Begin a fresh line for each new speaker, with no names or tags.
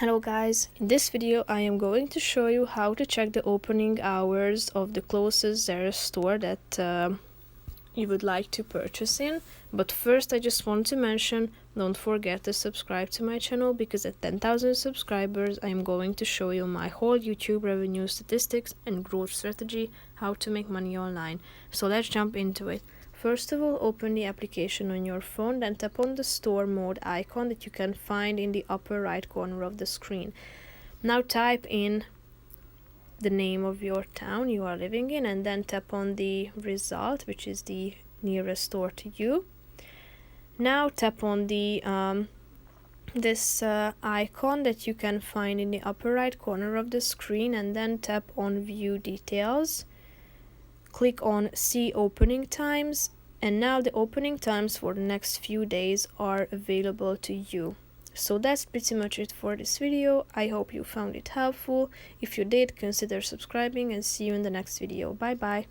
Hello guys, in this video I am going to show you how to check the opening hours of the closest Zara store that you would like to purchase in. But first I just want to mention, don't forget to subscribe to my channel, because at 10,000 subscribers I am going to show you my whole YouTube revenue statistics and growth strategy, how to make money online. So let's jump into it. First of all, open the application on your phone, then tap on the store mode icon that you can find in the upper right corner of the screen. Now type in the name of your town you are living in and then tap on the result, which is the nearest store to you. Now tap on the this icon that you can find in the upper right corner of the screen and then tap on view details. Click on see opening times, and now the opening times for the next few days are available to you. So that's pretty much it for this video. I hope you found it helpful. If you did, consider subscribing and see you in the next video. Bye bye.